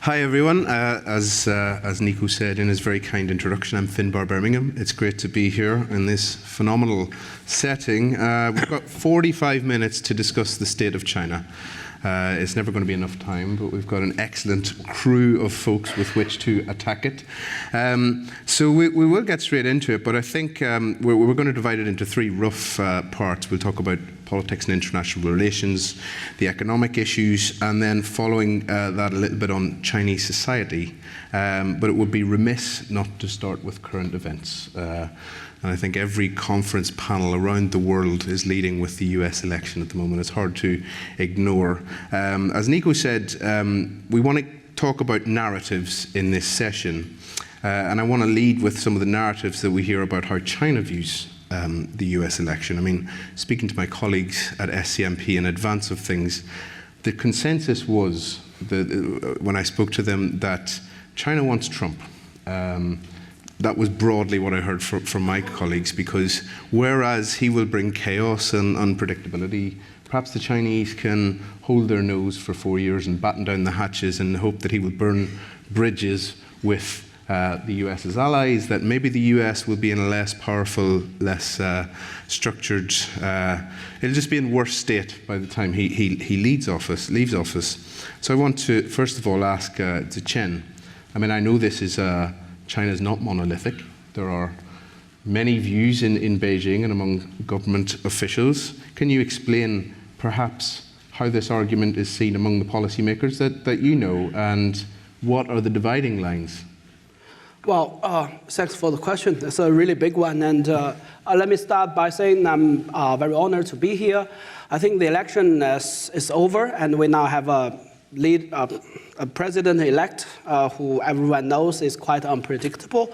Hi everyone. As Nico said in his very kind introduction, I'm Finbarr Bermingham. It's great to be here in this phenomenal setting. We've got 45 minutes to discuss the state of China. It's never going to be enough time, but we've got an excellent crew of folks with which to attack it. So we will get straight into it, but I think we're going to divide it into three rough parts. We'll talk about politics and international relations, the economic issues, and then following that a little bit on Chinese society. But it would be remiss not to start with current events. And I think every conference panel around the world is leading with the U.S. election at the moment. It's hard to ignore. As Nico said, we want to talk about narratives in this session. And I want to lead with some of the narratives that we hear about how China views the U.S. election. I mean, speaking to my colleagues at SCMP in advance of things, the consensus was, when I spoke to them, that China wants Trump. That was broadly what I heard from my colleagues, because whereas he will bring chaos and unpredictability, perhaps the Chinese can hold their nose for 4 years and batten down the hatches and hope that he will burn bridges with the US's allies, that maybe the US will be in a less powerful, less structured, it'll just be in worse state by the time he leaves office. So I want to, first of all, ask Zichen. I mean, I know this is China's not monolithic. There are many views in Beijing and among government officials. Can you explain perhaps how this argument is seen among the policymakers that you know, and what are the dividing lines? Well, thanks for the question. It's a really big one. And let me start by saying I'm very honored to be here. I think the election is over, and we now have a president-elect who everyone knows is quite unpredictable.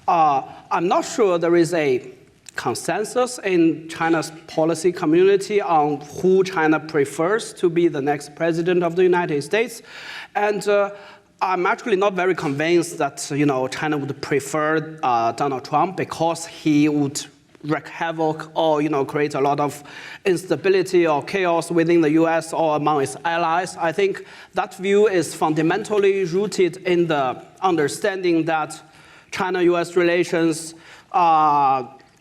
I'm not sure there is a consensus in China's policy community on who China prefers to be the next president of the United States. And I'm actually not very convinced that China would prefer Donald Trump because he would wreak havoc or create a lot of instability or chaos within the US or among its allies. I think that view is fundamentally rooted in the understanding that China-US relations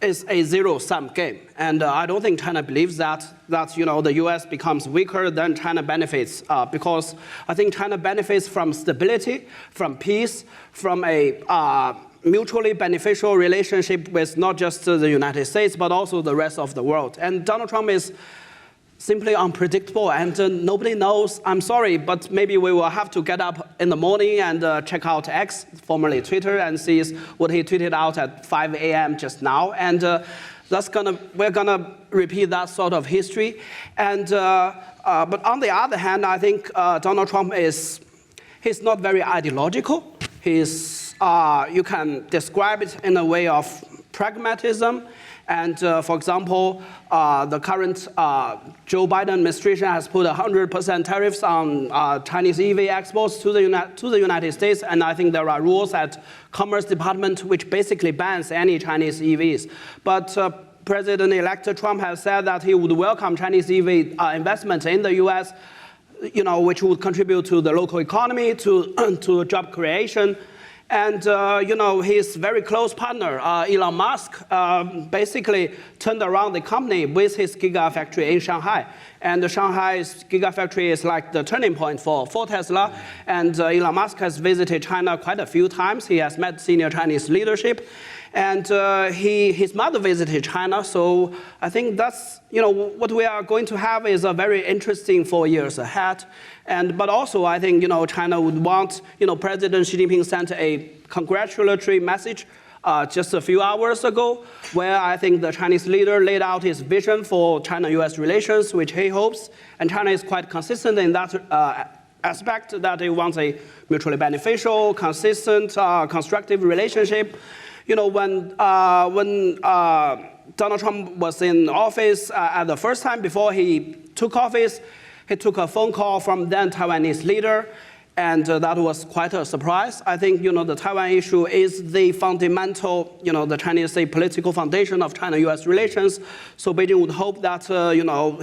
is a zero-sum game. And I don't think China believes that the US becomes weaker, then China benefits, because I think China benefits from stability, from peace, from a mutually beneficial relationship with not just the United States, but also the rest of the world. And Donald Trump is simply unpredictable, and nobody knows. I'm sorry, but maybe we will have to get up in the morning and check out X, formerly Twitter, and see what he tweeted out at 5 a.m. just now. And we're gonna repeat that sort of history. And but on the other hand, I think Donald Trump he's not very ideological. You can describe it in a way of pragmatism. And for example, the current Joe Biden administration has put 100% tariffs on Chinese EV exports to the United States. And I think there are rules at Commerce Department which basically bans any Chinese EVs. But President-elect Trump has said that he would welcome Chinese EV investment in the US, which would contribute to the local economy, to job creation. And his very close partner, Elon Musk, basically turned around the company with his gigafactory in Shanghai. And Shanghai's gigafactory is like the turning point for Tesla. And Elon Musk has visited China quite a few times. He has met senior Chinese leadership. And his mother visited China. So I think that's, what we are going to have is a very interesting 4 years ahead. But also, I think, China would want, President Xi Jinping sent a congratulatory message just a few hours ago, where I think the Chinese leader laid out his vision for China-US relations, which he hopes, and China is quite consistent in that aspect, that it wants a mutually beneficial, consistent, constructive relationship. When Donald Trump was in office at the first time before he took office, he took a phone call from then Taiwanese leader, and that was quite a surprise. I think, the Taiwan issue is the fundamental, the Chinese political foundation of China-US relations. So Beijing would hope that,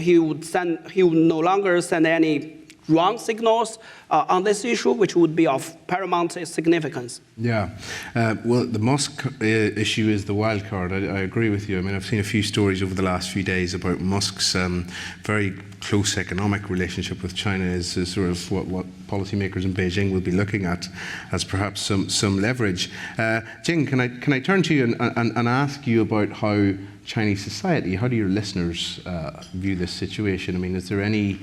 he would no longer send any wrong signals on this issue, which would be of paramount significance. Yeah, well, the Musk issue is the wild card. I agree with you. I mean, I've seen a few stories over the last few days about Musk's very close economic relationship with China is sort of what policymakers in Beijing will be looking at as perhaps some leverage. Jing, can I turn to you and ask you about how Chinese society, how do your listeners view this situation? I mean, is there any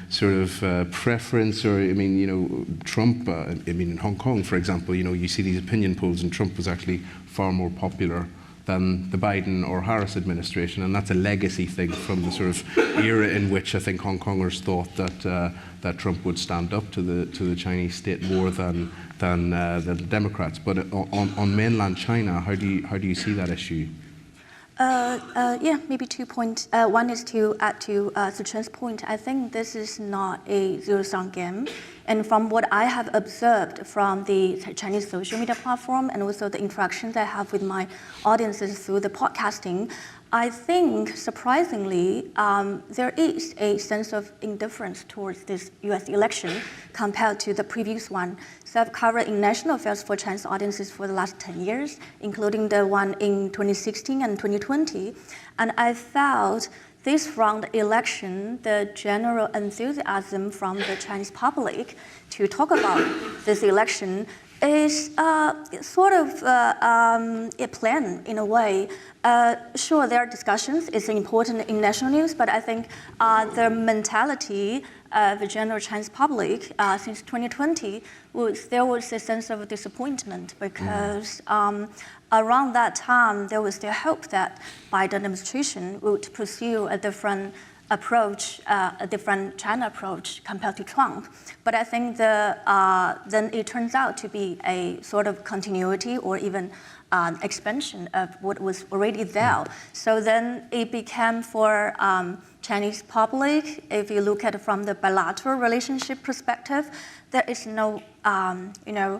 sort of preference, or I mean, you know, Trump, I mean, in Hong Kong, for example, you know, you see these opinion polls and Trump was actually far more popular than the Biden or Harris administration, and that's a legacy thing from the sort of era in which I think Hong Kongers thought that Trump would stand up to the Chinese state more than the Democrats. But on mainland China, how do you see that issue? Yeah, maybe 2 points. One is to add to Zichen's point. I think this is not a zero-sum game. And from what I have observed from the Chinese social media platform and also the interactions I have with my audiences through the podcasting, I think, surprisingly, there is a sense of indifference towards this U.S. election compared to the previous one. So I've covered international affairs for Chinese audiences for the last 10 years, including the one in 2016 and 2020. And I felt this round election, the general enthusiasm from the Chinese public to talk about this election is sort of a plan in a way. Sure, there are discussions, it's important in national news, but I think the mentality of the general Chinese public since 2020 there was a sense of disappointment because around that time there was the hope that Biden administration would pursue a different approach, a different China approach compared to Trump. But I think then it turns out to be a sort of continuity or even expansion of what was already there. So then it became for Chinese public, if you look at it from the bilateral relationship perspective, there is no, no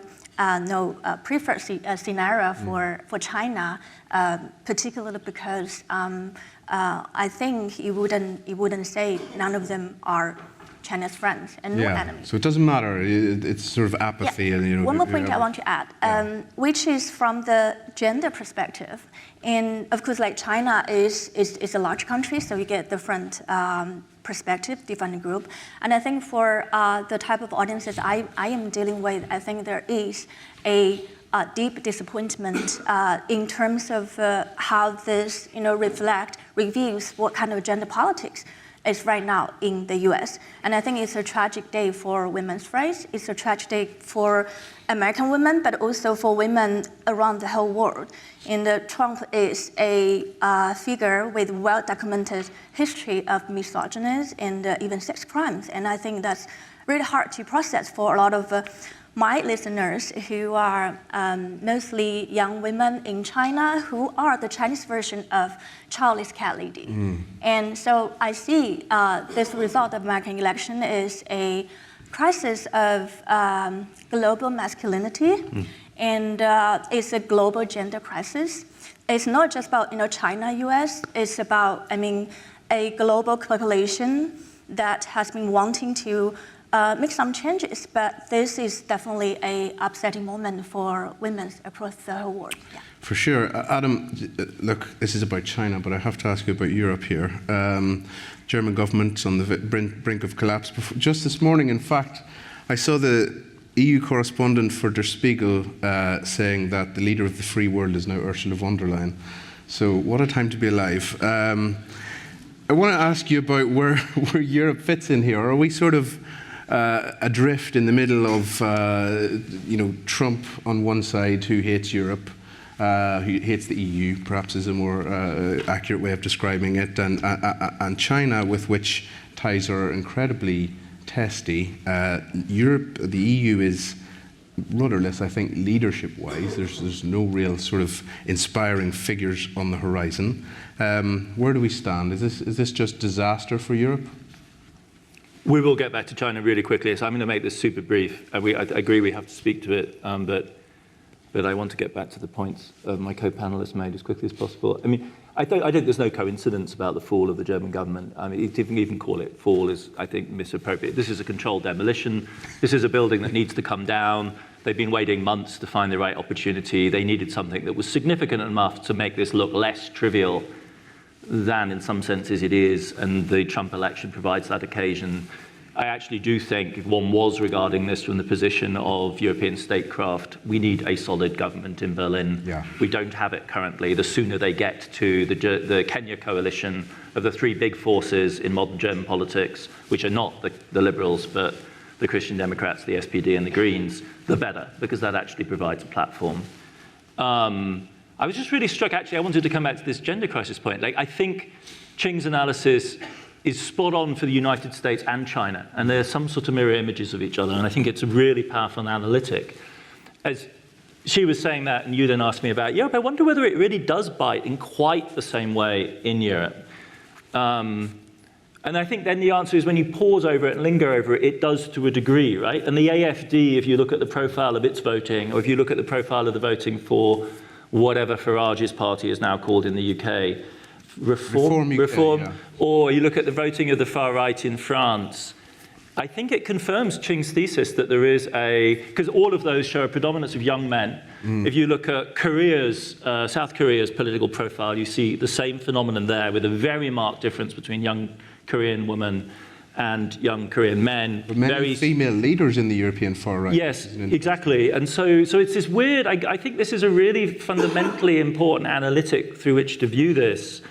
preferred scenario for China, particularly because I think you wouldn't say none of them are China's friends and no enemies. So it doesn't matter. It's sort of apathy. Yeah. And, you know, one more point I want to add, which is from the gender perspective. And of course, like China is a large country, so you get different perspective, different group. And I think for the type of audiences I am dealing with, I think there is a deep disappointment in terms of how this, reviews what kind of gender politics is right now in the U.S. And I think it's a tragic day for women's rights. It's a tragic day for American women, but also for women around the whole world. And Trump is a figure with well-documented history of misogyny and even sex crimes. And I think that's really hard to process for a lot of my listeners who are mostly young women in China who are the Chinese version of childless cat lady. And so I see this result of American election is a crisis of global masculinity, and it's a global gender crisis. It's not just about China, US. It's about a global population that has been wanting to make some changes, but this is definitely an upsetting moment for women across the whole world. Yeah. For sure. Adam, look, this is about China, but I have to ask you about Europe here. German government on the brink of collapse. Just this morning, in fact, I saw the EU correspondent for Der Spiegel saying that the leader of the free world is now Ursula von der Leyen. So what a time to be alive. I want to ask you about where Europe fits in here. Are we sort of adrift in the middle of, Trump on one side, who hates Europe, who hates the EU, perhaps is a more accurate way of describing it, and China, with which ties are incredibly testy. Europe, the EU is rudderless, I think, leadership-wise. There's no real sort of inspiring figures on the horizon. Where do we stand? Is this just disaster for Europe? We will get back to China really quickly, so I'm going to make this super brief. I agree we have to speak to it, but I want to get back to the points my co-panelists made as quickly as possible. I think there's no coincidence about the fall of the German government. I mean, even call it fall is, I think, misappropriate. This is a controlled demolition. This is a building that needs to come down. They've been waiting months to find the right opportunity. They needed something that was significant enough to make this look less trivial than in some senses it is, and the Trump election provides that occasion. I actually do think if one was regarding this from the position of European statecraft, we need a solid government in Berlin. Yeah. We don't have it currently. The sooner they get to the Kenya coalition of the three big forces in modern German politics, which are not the Liberals, but the Christian Democrats, the SPD, and the Greens, the better, because that actually provides a platform. I was just really struck, actually, I wanted to come back to this gender crisis point. Like, I think Qing's analysis is spot on for the United States and China, and they're some sort of mirror images of each other, and I think it's a really powerful analytic. As she was saying that, and you then asked me about Europe, I wonder whether it really does bite in quite the same way in Europe. And I think then the answer is when you pause over it and linger over it, it does to a degree, right? And the AfD, if you look at the profile of its voting, or if you look at the profile of the voting for whatever Farage's party is now called in the UK, Reform, yeah. Or you look at the voting of the far right in France, I think it confirms Qing's thesis that there is because all of those show a predominance of young men. If you look at South Korea's political profile, you see the same phenomenon there with a very marked difference between young Korean women and young Korean men. But many female leaders in the European far right. Yes, exactly. And so it's this weird, I think this is a really fundamentally important analytic through which to view this.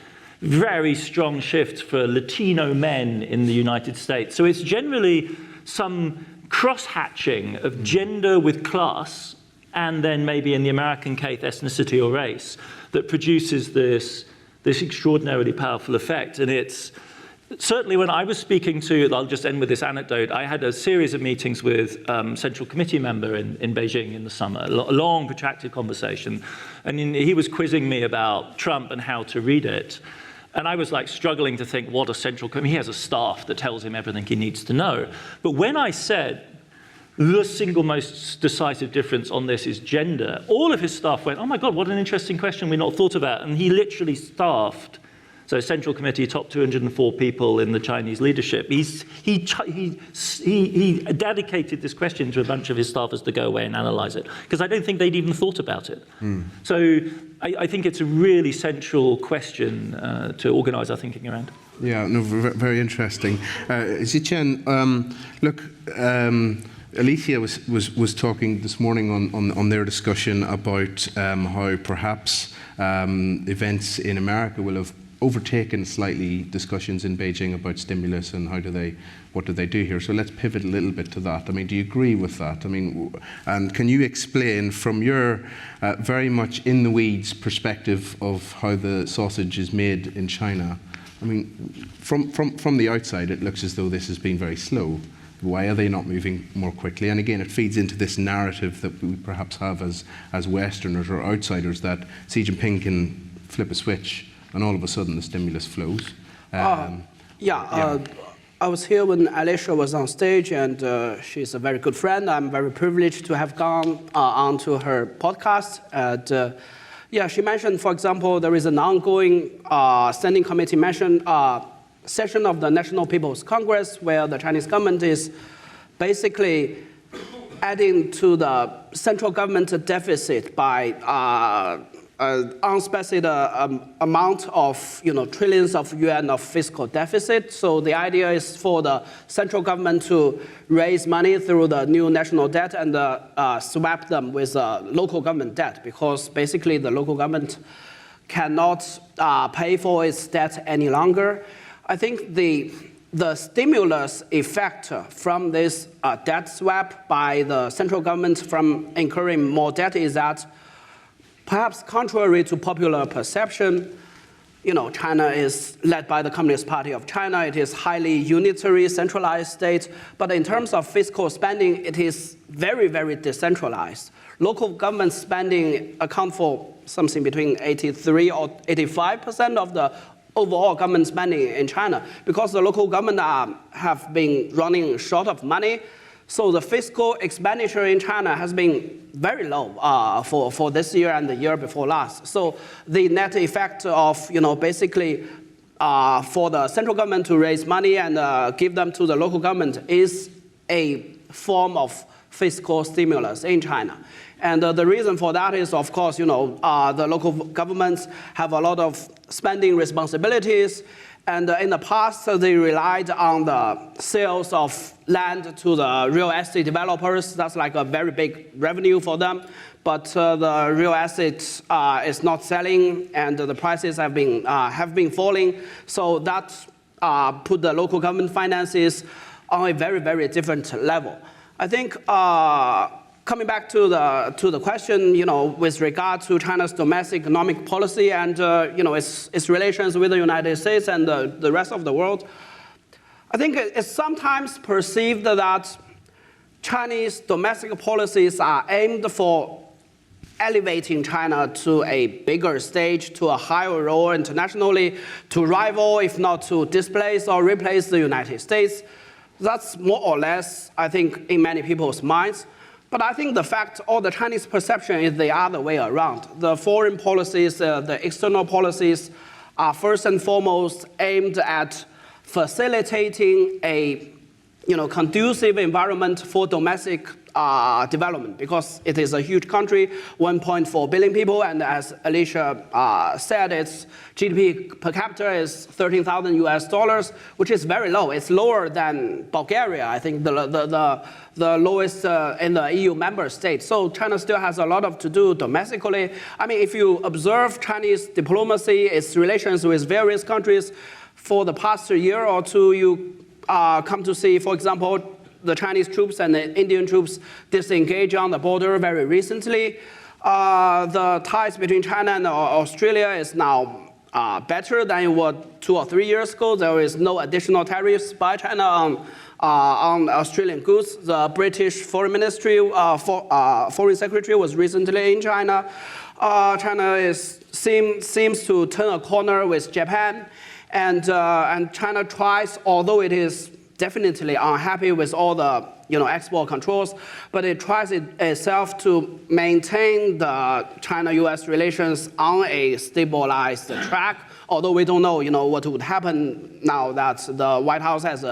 Very strong shift for Latino men in the United States. So it's generally some cross-hatching of gender with class, and then maybe in the American case, ethnicity or race, that produces this extraordinarily powerful effect. And it's certainly when I was speaking to, I'll just end with this anecdote, I had a series of meetings with Central Committee member in Beijing in the summer, a long, protracted conversation. And he was quizzing me about Trump and how to read it. And I was like struggling to think what a central committee, he has a staff that tells him everything he needs to know. But when I said the single most decisive difference on this is gender, all of his staff went, oh my God, what an interesting question we not thought about. And he literally staffed, so Central Committee, top 204 people in the Chinese leadership. He dedicated this question to a bunch of his staffers to go away and analyze it, because I don't think they'd even thought about it. So I think it's a really central question to organize our thinking around. Yeah, no, very interesting. Zichen, look, Alicia was talking this morning on their discussion about how perhaps events in America will have overtaken slightly discussions in Beijing about stimulus and what do they do here. So let's pivot a little bit to that. I mean, do you agree with that? I mean, and can you explain from your very much in the weeds perspective of how the sausage is made in China? I mean, from the outside, it looks as though this has been very slow. Why are they not moving more quickly? And again, it feeds into this narrative that we perhaps have as Westerners or outsiders that Xi Jinping can flip a switch and all of a sudden the stimulus flows. I was here when Alicia was on stage, and she's a very good friend. I'm very privileged to have gone onto her podcast. And she mentioned, for example, there is an ongoing standing committee session of the National People's Congress where the Chinese government is basically adding to the central government deficit by unspecified amount of trillions of yuan of fiscal deficit. So the idea is for the central government to raise money through the new national debt and swap them with local government debt, because basically the local government cannot pay for its debt any longer. I think the stimulus effect from this debt swap by the central government from incurring more debt is that, perhaps contrary to popular perception, China is led by the Communist Party of China. It is highly unitary, centralized state. But in terms of fiscal spending, it is very, very decentralized. Local government spending account for something between 83 or 85% of the overall government spending in China. Because the local government have been running short of money, So the fiscal expenditure in China has been very low for this year and the year before last. So the net effect of, basically for the central government to raise money and give them to the local government is a form of fiscal stimulus in China. And the reason for that is, of course, the local governments have a lot of spending responsibilities. And in the past, they relied on the sales of land to the real estate developers. That's like a very big revenue for them. But the real estate is not selling, and the prices have been falling. So that put the local government finances on a very, very different level. I think coming back to the question, with regard to China's domestic economic policy and its relations with the United States and the rest of the world, I think it's sometimes perceived that Chinese domestic policies are aimed for elevating China to a bigger stage, to a higher role internationally, to rival, if not to displace or replace the United States. That's more or less, I think, in many people's minds. But I think the fact or the Chinese perception is the other way around. The foreign policies, the external policies are first and foremost aimed at facilitating a conducive environment for domestic development, because it is a huge country, 1.4 billion people, and as Alicia said, its GDP per capita is $13,000 US, which is very low. It's lower than Bulgaria, I think the lowest in the EU member states. So China still has a lot to do domestically. I mean, if you observe Chinese diplomacy, its relations with various countries for the past year or two, you come to see, for example, the Chinese troops and the Indian troops disengage on the border very recently. The ties between China and Australia is now better than it was 2 or 3 years ago. There is no additional tariffs by China on Australian goods. The British Foreign Ministry, Foreign Secretary was recently in China. China seems to turn a corner with Japan. And China tries, although it is definitely unhappy with all the export controls, but it tries itself to maintain the China-U.S. relations on a stabilized track. Although we don't know, what would happen now that the White House has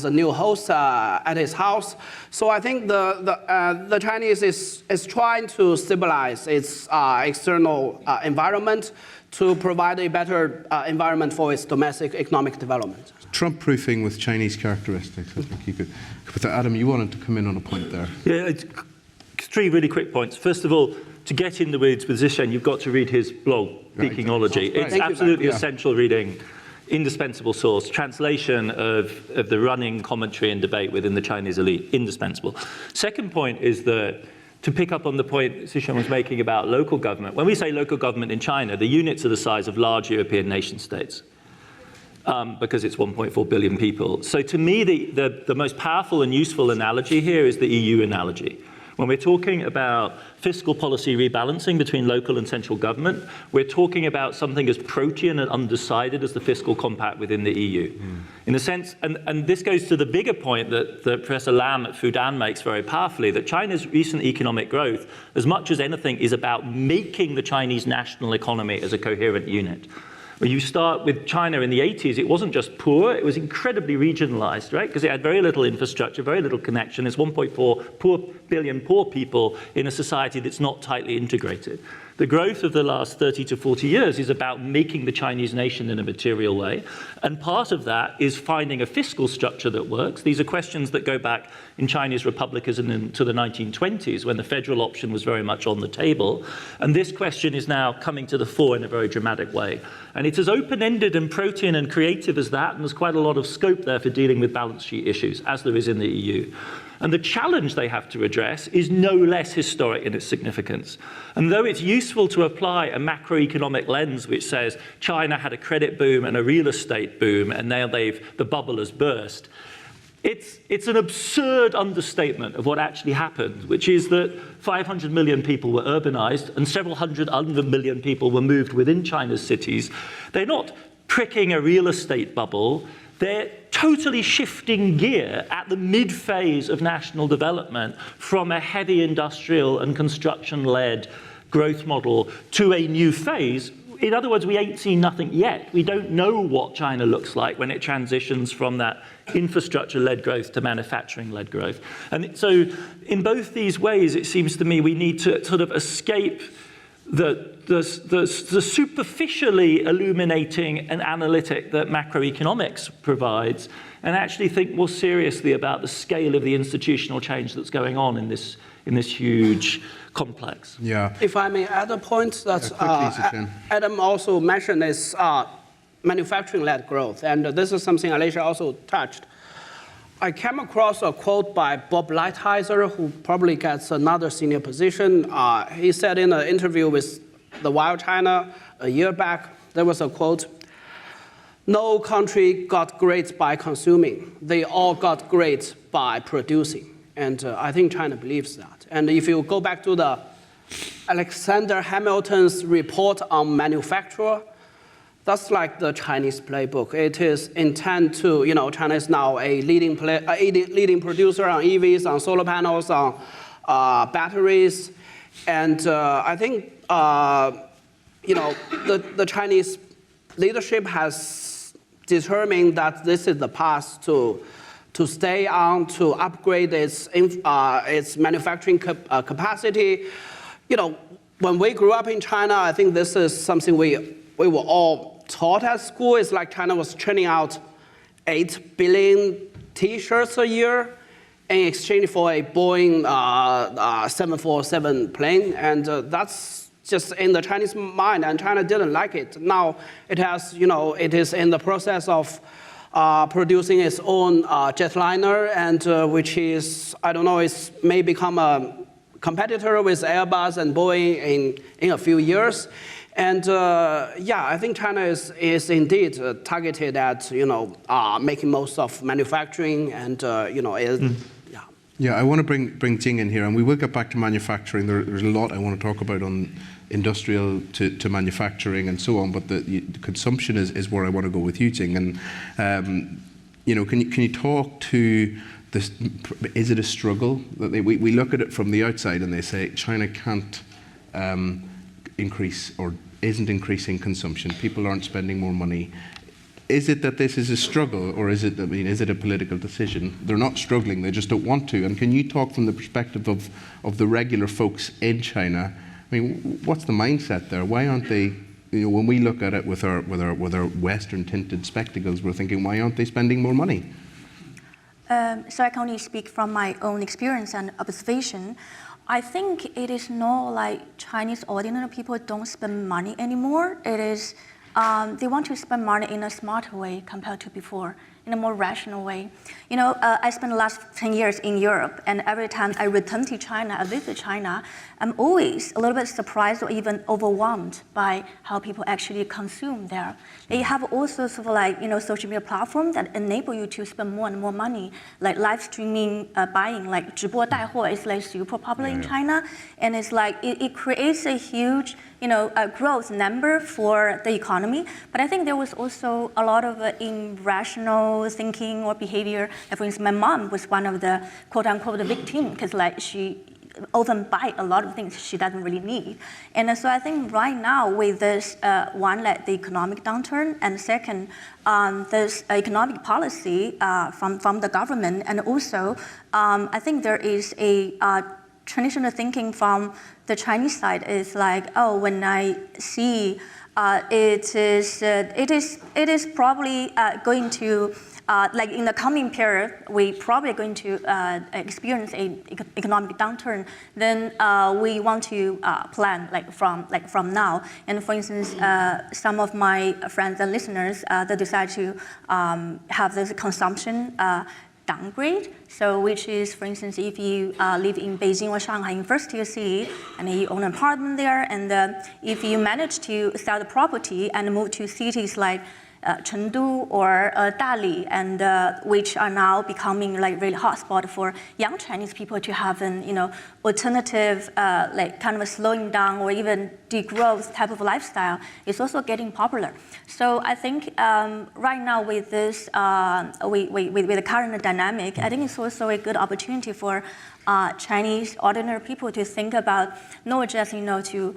a new host at his house. So I think the Chinese is trying to stabilize its external environment to provide a better environment for its domestic economic development. Trump-proofing with Chinese characteristics. I think you could. But Adam, you wanted to come in on a point there. Yeah, it's 3 really quick points. First of all, to get in the weeds with Zichen, you've got to read his blog, Peakingology. It's absolutely essential reading, indispensable source, translation of the running commentary and debate within the Chinese elite, indispensable. Second point is that, to pick up on the point Zichen was making about local government, when we say local government in China, the units are the size of large European nation states. Because it's 1.4 billion people. So to me, the most powerful and useful analogy here is the EU analogy. When we're talking about fiscal policy rebalancing between local and central government, we're talking about something as protean and undecided as the fiscal compact within the EU. In a sense, and this goes to the bigger point that Professor Lam at Fudan makes very powerfully, that China's recent economic growth, as much as anything, is about making the Chinese national economy as a coherent unit. When you start with China in the 80s, it wasn't just poor, it was incredibly regionalized, right? Because it had very little infrastructure, very little connection. It's 1.4 billion poor people in a society that's not tightly integrated. The growth of the last 30 to 40 years is about making the Chinese nation in a material way. And part of that is finding a fiscal structure that works. These are questions that go back in Chinese republicanism to the 1920s, when the federal option was very much on the table. And this question is now coming to the fore in a very dramatic way. And it's as open-ended and protean and creative as that, and there's quite a lot of scope there for dealing with balance sheet issues, as there is in the EU. And the challenge they have to address is no less historic in its significance. And though it's useful to apply a macroeconomic lens which says China had a credit boom and a real estate boom, and now the bubble has burst, it's an absurd understatement of what actually happened, which is that 500 million people were urbanized and several hundred other million people were moved within China's cities. They're not pricking a real estate bubble. they're totally shifting gear at the mid-phase of national development from a heavy industrial and construction-led growth model to a new phase. In other words, we ain't seen nothing yet. We don't know what China looks like when it transitions from that infrastructure-led growth to manufacturing-led growth. And so in both these ways, it seems to me we need to sort of escape the superficially illuminating and analytic that macroeconomics provides and actually think more seriously about the scale of the institutional change that's going on in this huge complex. Yeah. If I may add a point that Zichen. Adam also mentioned is manufacturing-led growth, and this is something Alicia also touched. I came across a quote by Bob Lighthizer, who probably gets another senior position. He said in an interview with The Wild China a year back, there was a quote, "No country got great by consuming. They all got great by producing." And I think China believes that. And if you go back to the Alexander Hamilton's report on manufacture, that's like the Chinese playbook. It is intent to, China is now a leading producer on EVs, on solar panels, on batteries. And I think, the Chinese leadership has determined that this is the path to stay on, to upgrade its manufacturing capacity. When we grew up in China, I think this is something we were all taught at school. It's like China was churning out 8 billion T-shirts a year in exchange for a Boeing 747 plane, and that's just in the Chinese mind, and China didn't like it. Now it is in the process of producing its own jetliner, and which is, I don't know, it may become a competitor with Airbus and Boeing in a few years. And I think China is indeed targeted at making most of manufacturing, and Yeah, I want to bring Qing in here, and we will get back to manufacturing. There's a lot I want to talk about on industrial to manufacturing and so on, but the consumption is where I want to go with you, Qing. And can you talk to this? Is it a struggle? That we look at it from the outside and they say China can't increase or isn't increasing consumption. People aren't spending more money. Is it that this is a struggle, or is it a political decision? They're not struggling, they just don't want to. And can you talk from the perspective of the regular folks in China? I mean, what's the mindset there? Why aren't they, when we look at it with our Western tinted spectacles, we're thinking, why aren't they spending more money? So I can only speak from my own experience and observation. I think it is not like Chinese ordinary people don't spend money anymore. It is they want to spend money in a smarter way compared to before, in a more rational way. I spent the last 10 years in Europe, and every time I return to China, I visit China, I'm always a little bit surprised or even overwhelmed by how people actually consume there. They have all sorts of social media platforms that enable you to spend more and more money, like live streaming buying, like 直播带货 is like super popular in China, and it's like it creates a huge a growth number for the economy. But I think there was also a lot of irrational thinking or behavior. For instance, my mom was one of the quote-unquote the victim, because she often buy a lot of things she doesn't really need. And so I think right now with this, one, the economic downturn, and second, this economic policy from the government, and also I think there is a traditional thinking from the Chinese side is like, oh, when I see it is probably going to like in the coming period, we probably going to experience an economic downturn. Then we want to plan from now. And for instance, some of my friends and listeners they decide to have this consumption downgrade. So which is, for instance, if you live in Beijing or Shanghai in first tier city and you own an apartment there, and if you manage to sell the property and move to cities like Chengdu or Dali, and which are now becoming like really hotspot for young Chinese people to have an alternative, like kind of a slowing down or even degrowth type of lifestyle is also getting popular. So I think right now with this, with the current dynamic, I think it's also a good opportunity for Chinese ordinary people to think about not just to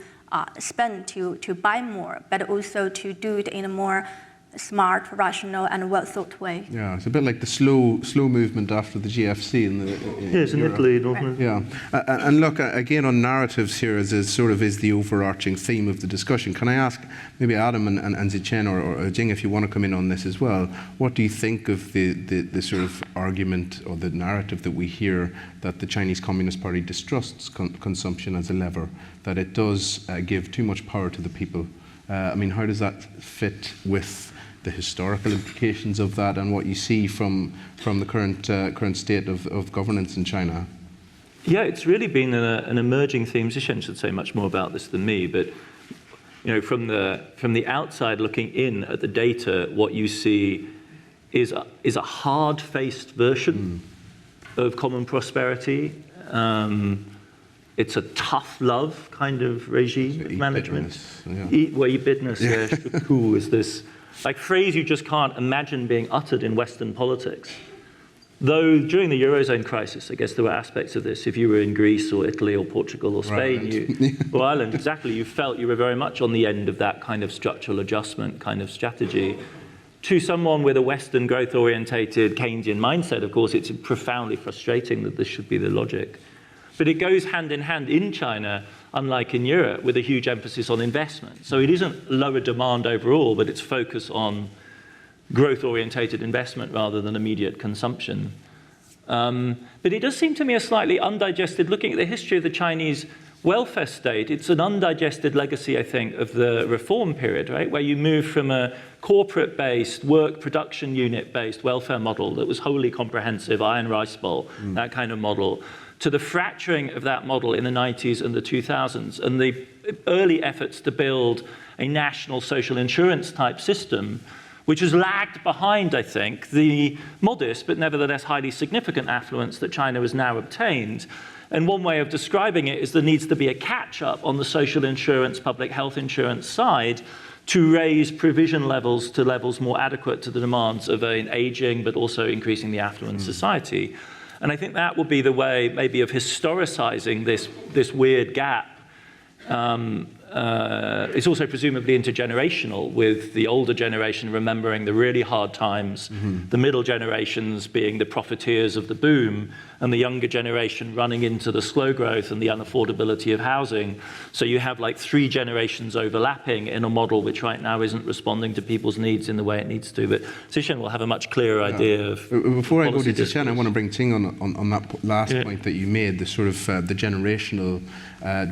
spend to buy more, but also to do it in a more smart, rational, and well thought way. Yeah, it's a bit like the slow movement after the GFC in Yes, in Europe. Italy, Northern. Yeah, and look, again on narratives here is sort of is the overarching theme of the discussion. Can I ask maybe Adam and Zichen or Jing, if you want to come in on this as well, what do you think of the sort of argument or the narrative that we hear that the Chinese Communist Party distrusts consumption as a lever, that it does give too much power to the people? I mean, how does that fit with the historical implications of that and what you see from the current state of governance in China? Yeah, it's really been an emerging theme. Zichen should say much more about this than me, but from the outside looking in at the data, what you see is a hard-faced version of common prosperity. It's a tough love kind of regime of management. Eat bitterness, yeah. Cool is this like phrase you just can't imagine being uttered in Western politics. Though during the Eurozone crisis, I guess there were aspects of this. If you were in Greece or Italy or Portugal or Spain, or Ireland, exactly, you felt you were very much on the end of that kind of structural adjustment kind of strategy. To someone with a Western growth-orientated Keynesian mindset, of course, it's profoundly frustrating that this should be the logic. But it goes hand in hand in China, unlike in Europe, with a huge emphasis on investment. So it isn't lower demand overall, but it's focus on growth-orientated investment rather than immediate consumption. But it does seem to me a slightly undigested, looking at the history of the Chinese welfare state, it's an undigested legacy, I think, of the reform period, right? Where you move from a corporate-based, work production unit-based welfare model that was wholly comprehensive, iron rice bowl, that kind of model, to the fracturing of that model in the 90s and the 2000s, and the early efforts to build a national social insurance type system, which has lagged behind, I think, the modest but nevertheless highly significant affluence that China has now obtained. And one way of describing it is there needs to be a catch-up on the social insurance, public health insurance side to raise provision levels to levels more adequate to the demands of an aging but also increasing the affluent society. And I think that will be the way maybe of historicizing this weird gap. It's also presumably intergenerational, with the older generation remembering the really hard times, the middle generations being the profiteers of the boom, and the younger generation running into the slow growth and the unaffordability of housing. So you have like 3 generations overlapping in a model which right now isn't responding to people's needs in the way it needs to. But Zichen will have a much clearer idea of. Before I go to Zichen, I want to bring Qing on that last point that you made, the sort of the generational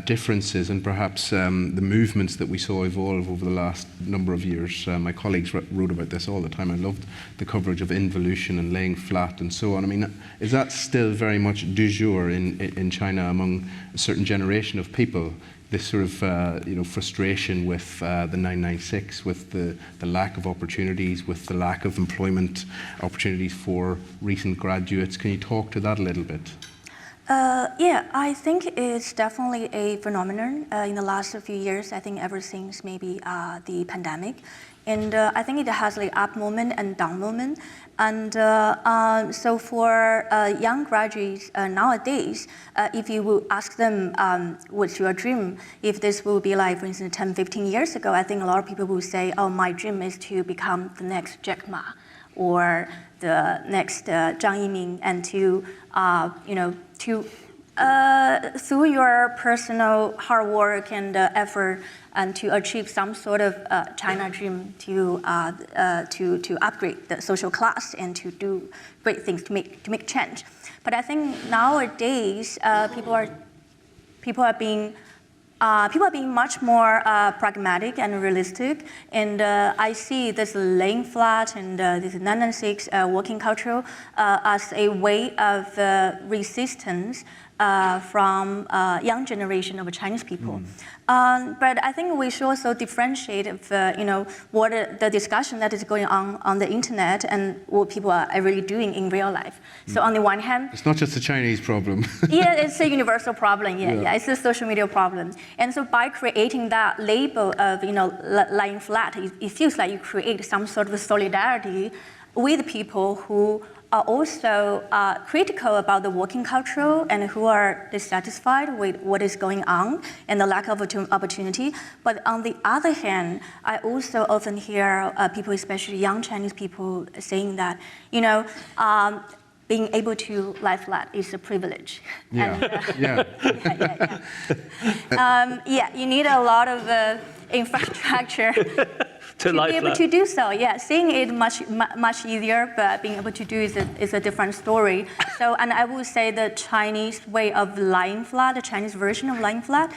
differences and perhaps the movements that we saw evolve over the last number of years. My colleagues wrote about this all the time. I loved the coverage of involution and laying flat and so on. I mean, is that still very much du jour in China among a certain generation of people? This sort of frustration with the 996, with the lack of opportunities, with the lack of employment opportunities for recent graduates. Can you talk to that a little bit? Yeah, I think it's definitely a phenomenon in the last few years. I think ever since maybe the pandemic. And I think it has like up moment and down moment. And so for young graduates nowadays, if you will ask them what's your dream, if this will be like, for instance, 10, 15 years ago, I think a lot of people will say, oh, my dream is to become the next Jack Ma or the next Zhang Yiming, and to, through your personal hard work and effort, and to achieve some sort of China dream to upgrade the social class and to do great things to make change. But I think nowadays people are being much more pragmatic and realistic, and I see this laying flat and this 996 working culture as a way of resistance from young generation of Chinese people. But I think we should also differentiate what the discussion that is going on the internet and what people are really doing in real life. So on the one hand, It's not just a Chinese problem. yeah, it's a universal problem. Yeah, it's a social media problem. And so by creating that label of lying flat, it feels like you create some sort of solidarity with people who are also critical about the working culture and who are dissatisfied with what is going on and the lack of opportunity. But on the other hand, I also often hear people, especially young Chinese people, saying that, being able to lie flat is a privilege. Yeah, And, you need a lot of infrastructure to be able to do so. Yeah, seeing it much easier, but being able to do is a different story. So, and I would say the Chinese way of lying flat, the Chinese version of lying flat,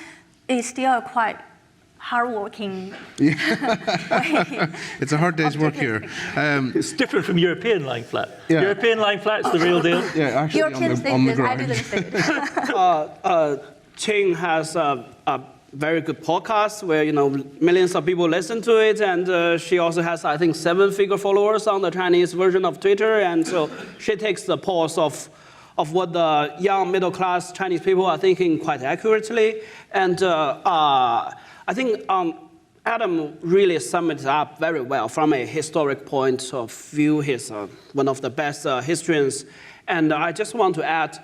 is still quite hardworking way. It's a hard day's work here. It's different from European lying flat. Yeah. European lying flat is the real deal. Yeah, actually Europeans on the say this, I ground. didn't say it. Qing has a very good podcast where millions of people listen to it, and she also has, I think, 7-figure followers on the Chinese version of Twitter, and so she takes the pulse of what the young middle-class Chinese people are thinking quite accurately, and I think Adam really summed it up very well from a historic point of view. He's one of the best historians, and I just want to add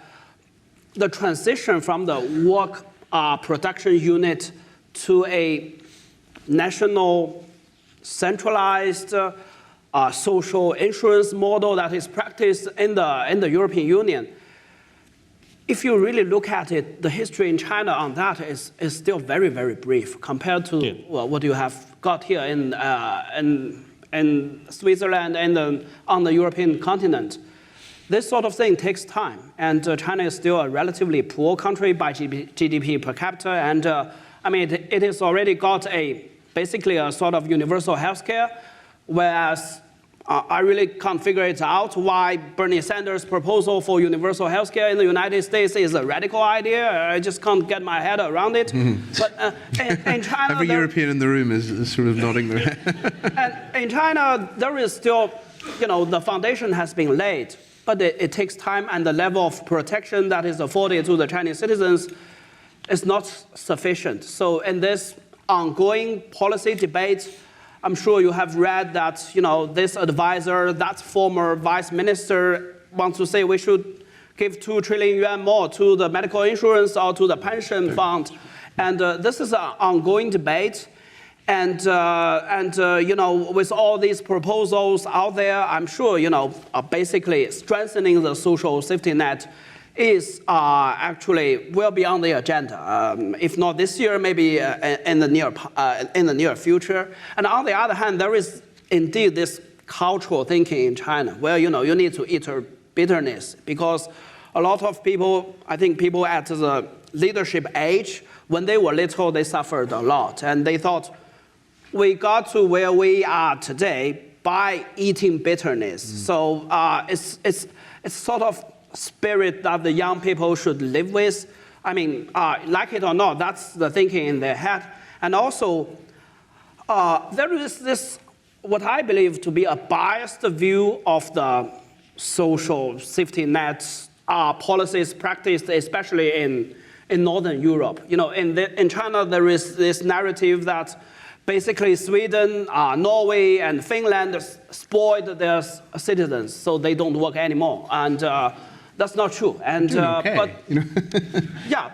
the transition from the work production unit to a national centralized social insurance model that is practiced in the European Union. If you really look at it, the history in China on that is still very, very brief compared to what you have got here in Switzerland and on the European continent. This sort of thing takes time, and China is still a relatively poor country by GDP per capita, and it has already got basically a sort of universal healthcare, whereas I really can't figure it out why Bernie Sanders' proposal for universal healthcare in the United States is a radical idea. I just can't get my head around it. But in China, Every European in the room is sort of nodding their head. And in China, there is still, the foundation has been laid, but it takes time, and the level of protection that is afforded to the Chinese citizens is not sufficient. So in this ongoing policy debate, I'm sure you have read that this advisor, that former vice minister, wants to say we should give 2 trillion yuan more to the medical insurance or to the pension fund, and this is an ongoing debate. And with all these proposals out there, I'm sure basically strengthening the social safety net is actually will be on the agenda. If not this year, maybe in the near future. And on the other hand, there is indeed this cultural thinking in China, where you need to eat your bitterness, because a lot of people, I think people at the leadership age, when they were little, they suffered a lot, and they thought we got to where we are today by eating bitterness. So it's sort of spirit that the young people should live with. Like it or not, that's the thinking in their head. And also, there is this, what I believe to be a biased view of the social safety net policies practiced, especially in Northern Europe. In China, there is this narrative that basically Sweden, Norway, and Finland spoiled their citizens, so they don't work anymore. And that's not true. And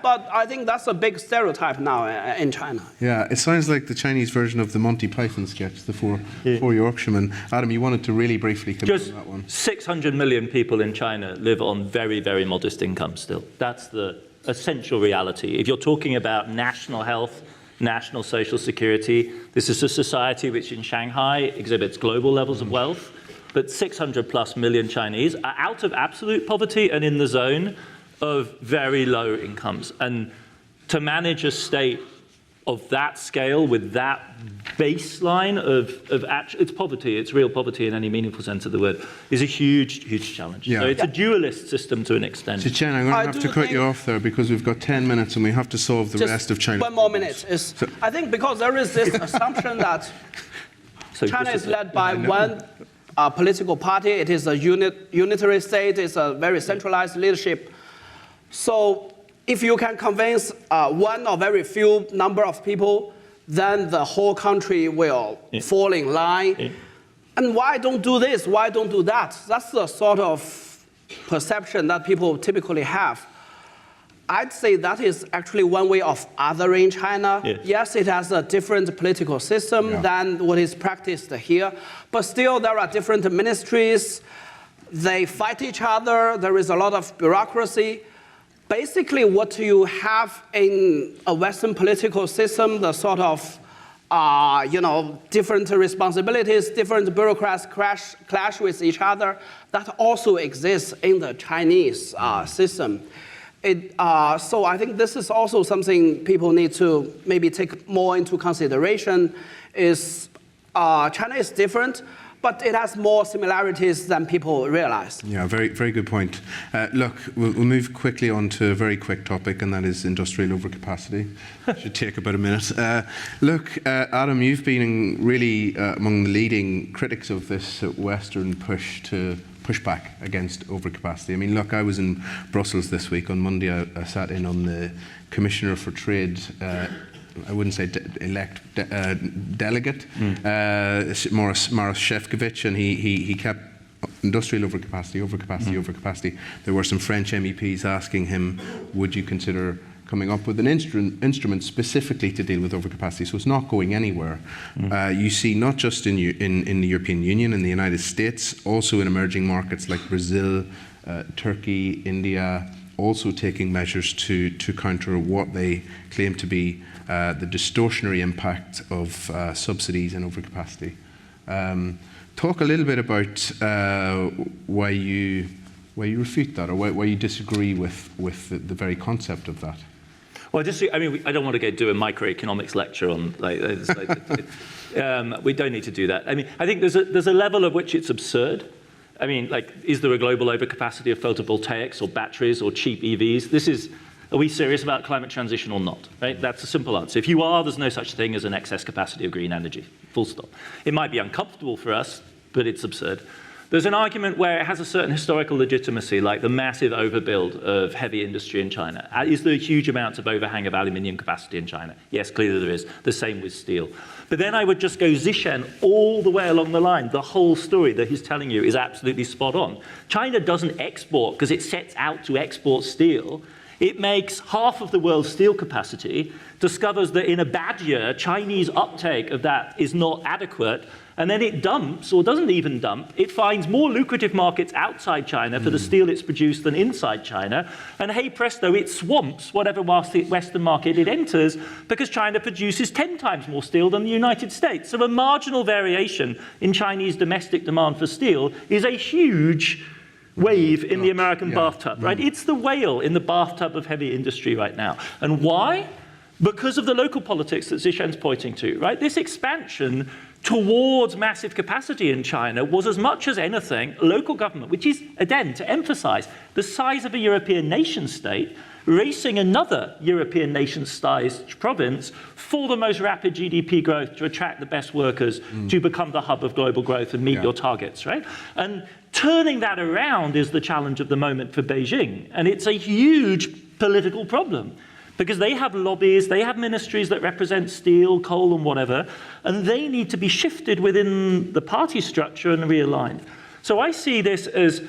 but I think that's a big stereotype now in China. Yeah, it sounds like the Chinese version of the Monty Python sketch, the four Yorkshiremen. Adam, you wanted to really briefly come on that one. 600 million people in China live on very, very modest incomes still. That's the essential reality. If you're talking about national health, national social security, this is a society which in Shanghai exhibits global levels of wealth, but 600+ million Chinese are out of absolute poverty and in the zone of very low incomes. And to manage a state of that scale with that baseline it's poverty, it's real poverty in any meaningful sense of the word, is a huge, huge challenge. Yeah. So it's a dualist system to an extent. Zichen, I'm going to have to cut you off there because we've got 10 minutes and we have to solve the rest of China. One more minute. I think because there is this assumption that China is led by one political party. It is a unitary state. It's a very centralized leadership. So if you can convince one or very few number of people, then the whole country will fall in line. And why don't do this? Why don't do that? That's the sort of perception that people typically have. I'd say that is actually one way of othering China. Yes, it has a different political system than what is practiced here, but still there are different ministries. They fight each other. There is a lot of bureaucracy. Basically, what you have in a Western political system, the sort of, different responsibilities, different bureaucrats clash with each other, that also exists in the Chinese system. So I think this is also something people need to maybe take more into consideration, is China is different, but it has more similarities than people realize. Yeah, very, very good point. Look, we'll move quickly on to a very quick topic, and that is industrial overcapacity. Should take about a minute. Look, Adam, you've been really among the leading critics of this Western push back against overcapacity. I mean, look, I was in Brussels this week. On Monday, I sat in on the Commissioner for Trade, I wouldn't say delegate, Maros Šefčovič, and he kept industrial overcapacity. There were some French MEPs asking him, would you consider coming up with an instrument specifically to deal with overcapacity? So it's not going anywhere. You see not just in the European Union and the United States, also in emerging markets like Brazil, Turkey, India, also taking measures to counter what they claim to be the distortionary impact of subsidies and overcapacity. Talk a little bit about why you refute that, or why you disagree with the very concept of that. Well, I don't want to do a microeconomics lecture on we don't need to do that. I mean, I think there's a level at which it's absurd. I mean, is there a global overcapacity of photovoltaics or batteries or cheap EVs? Are we serious about climate transition or not? Right? That's a simple answer. If you are, there's no such thing as an excess capacity of green energy. Full stop. It might be uncomfortable for us, but it's absurd. There's an argument where it has a certain historical legitimacy, like the massive overbuild of heavy industry in China. Is there huge amounts of overhang of aluminium capacity in China? Yes, clearly there is. The same with steel. But then I would just go Zichen all the way along the line. The whole story that he's telling you is absolutely spot on. China doesn't export because it sets out to export steel. It makes half of the world's steel capacity, discovers that in a bad year, Chinese uptake of that is not adequate, and then it dumps, or doesn't even dump. It finds more lucrative markets outside China for the steel it's produced than inside China, and hey presto, it swamps whatever Western market it enters, because China produces 10 times more steel than the United States. So a marginal variation in Chinese domestic demand for steel is a huge wave in the American bathtub, right? It's the whale in the bathtub of heavy industry right now. And why? Because of the local politics that Zichen's pointing to, right? This expansion towards massive capacity in China was as much as anything local government, which is, again, to emphasize, the size of a European nation state, racing another European nation-sized province for the most rapid GDP growth to attract the best workers to become the hub of global growth and meet your targets, right? And turning that around is the challenge of the moment for Beijing. And it's a huge political problem because they have lobbies, they have ministries that represent steel, coal, and whatever, and they need to be shifted within the party structure and realigned. So I see this as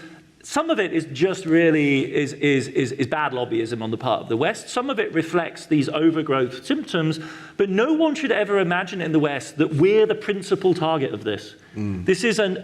some of it is just really is bad lobbyism on the part of the West. Some of it reflects these overgrowth symptoms, but no one should ever imagine in the West that we're the principal target of this. This is an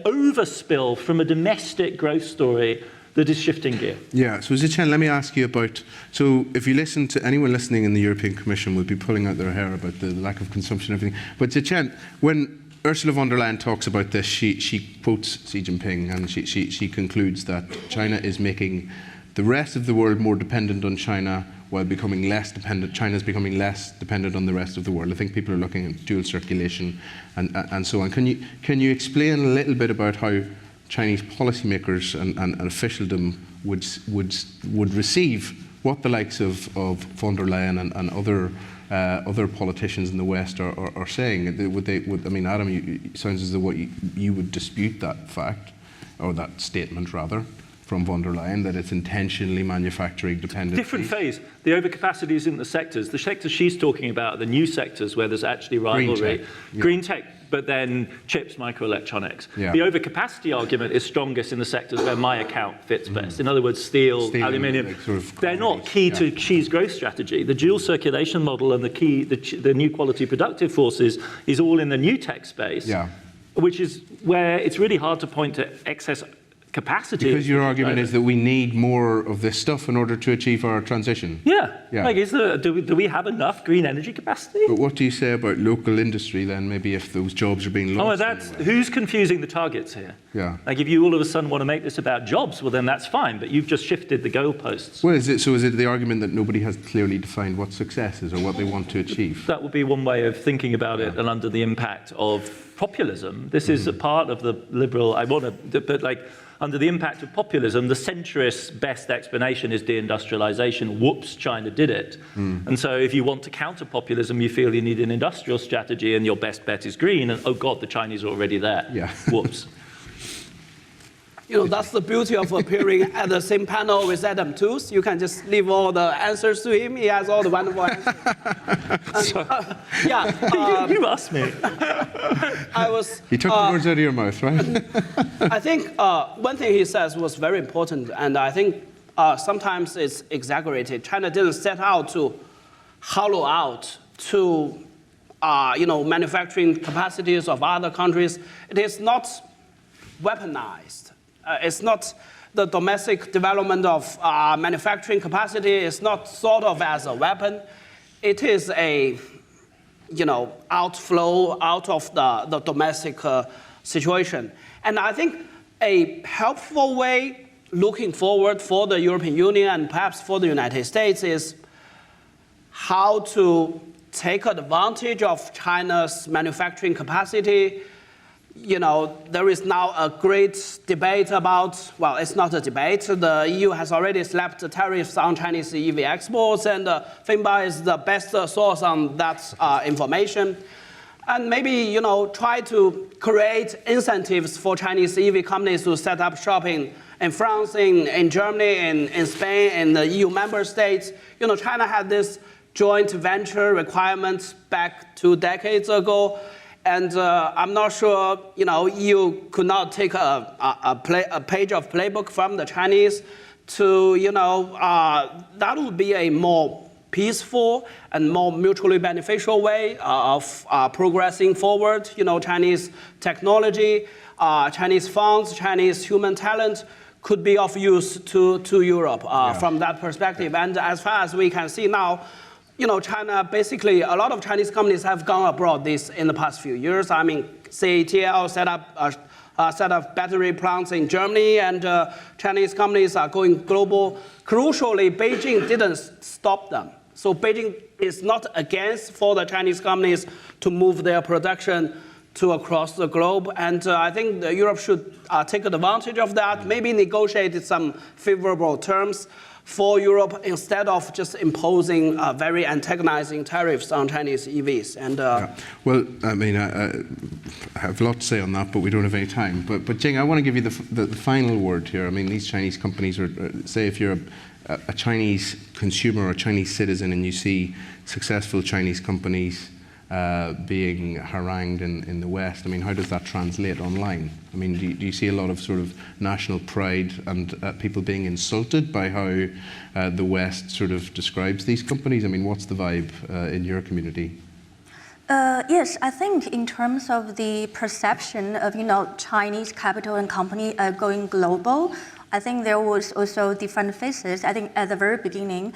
overspill from a domestic growth story that is shifting gear. Yeah, so Zichen, let me ask you about, so if you listen to anyone listening in the European Commission will be pulling out their hair about the lack of consumption and everything, but Zichen, when Ursula von der Leyen talks about this, she quotes Xi Jinping and she concludes that China is making the rest of the world more dependent on China while becoming less dependent. China's becoming less dependent on the rest of the world. I think people are looking at dual circulation and so on. Can you explain a little bit about how Chinese policymakers and officialdom would receive what the likes of von der Leyen and other politicians in the West are saying? I mean, Adam, it sounds as though you would dispute that fact, or that statement rather, from von der Leyen, that it's intentionally manufacturing dependent. Different phase. The overcapacity is in the sectors. The sectors she's talking about are the new sectors where there's actually rivalry. Green tech, but then chips, microelectronics. Yeah. The overcapacity argument is strongest in the sectors where my account fits best. In other words, steel aluminium. Like they're not key to Xi's growth strategy. The dual circulation model and the new quality productive forces is all in the new tech space, which is where it's really hard to point to excess capacity. Because your argument is that we need more of this stuff in order to achieve our transition. Yeah. Like, do we have enough green energy capacity? But what do you say about local industry then, maybe if those jobs are being lost? Who's confusing the targets here? Yeah. Like, if you all of a sudden want to make this about jobs, well then that's fine, but you've just shifted the goalposts. Well, is it the argument that nobody has clearly defined what success is or what they want to achieve? That would be one way of thinking about it, and under the impact of populism. This is a part of the liberal, but like, under the impact of populism, the centrist best explanation is deindustrialization. Whoops, China did it. And so if you want to counter populism, you feel you need an industrial strategy and your best bet is green, and oh God, the Chinese are already there. Yeah. Whoops. That's the beauty of appearing at the same panel with Adam Tooze. You can just leave all the answers to him. He has all the wonderful answers. You asked me. He took the words out of your mouth, right? I think one thing he says was very important, and I think sometimes it's exaggerated. China didn't set out to hollow out to manufacturing capacities of other countries. It is not weaponized. It's not the domestic development of manufacturing capacity. It's not thought of as a weapon. It is a, outflow out of the domestic situation. And I think a helpful way looking forward for the European Union and perhaps for the United States is how to take advantage of China's manufacturing capacity. There is now a great debate about, well, it's not a debate. The EU has already slapped the tariffs on Chinese EV exports, and Finbarr is the best source on that information. And maybe, try to create incentives for Chinese EV companies to set up shop in France, in Germany, in Spain, in the EU member states. China had this joint venture requirement back 2 decades ago. And I'm not sure, EU could not take a page of playbook from the Chinese to, that would be a more peaceful and more mutually beneficial way of progressing forward. Chinese technology, Chinese funds, Chinese human talent could be of use to Europe from that perspective. And as far as we can see now, China, basically, a lot of Chinese companies have gone abroad in the past few years. I mean, CATL set up battery plants in Germany, and Chinese companies are going global. Crucially, Beijing didn't stop them. So Beijing is not against for the Chinese companies to move their production to across the globe. And I think Europe should take advantage of that, maybe negotiate some favorable terms for Europe instead of just imposing very antagonizing tariffs on Chinese EVs. And well, I mean, I have a lot to say on that, but we don't have any time. But Jing, I want to give you the final word here. I mean, these Chinese companies are, say, if you're a Chinese consumer or a Chinese citizen and you see successful Chinese companies being harangued in the West, I mean, how does that translate online? I mean, do you see a lot of sort of national pride and people being insulted by how the West sort of describes these companies? I mean, what's the vibe in your community? Yes, I think in terms of the perception of, Chinese capital and company going global, I think there was also different phases. I think at the very beginning,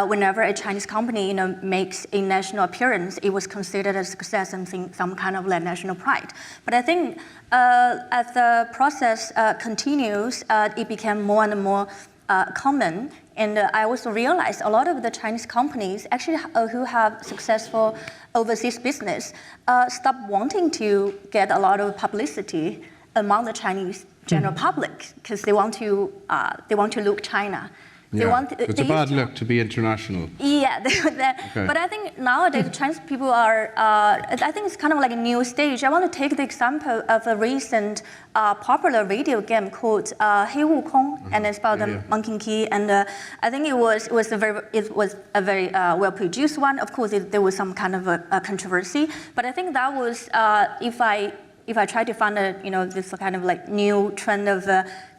whenever a Chinese company makes a national appearance, it was considered a success and some kind of national pride. But I think as the process continues, it became more and more common. And I also realized a lot of the Chinese companies actually who have successful overseas business stop wanting to get a lot of publicity among the Chinese general public because they want to look China. It's a bad look to be international. Yeah, Okay. But I think nowadays Chinese people are, I think it's kind of like a new stage. I want to take the example of a recent popular video game called Hei Wukong, and it's about the monkey key. And I think it was a very well-produced one. Of course, there was some kind of a controversy, but I think that was if I try to find this kind of like new trend of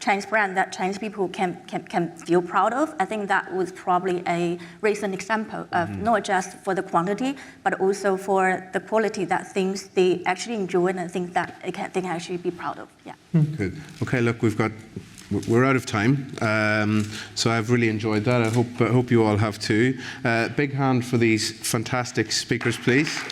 Chinese brand that Chinese people can feel proud of, I think that was probably a recent example of not just for the quantity, but also for the quality that things they actually enjoy and things that they can actually be proud of. Yeah. Good. Okay, look, we're out of time, so I've really enjoyed that. I hope you all have too. Big hand for these fantastic speakers, please.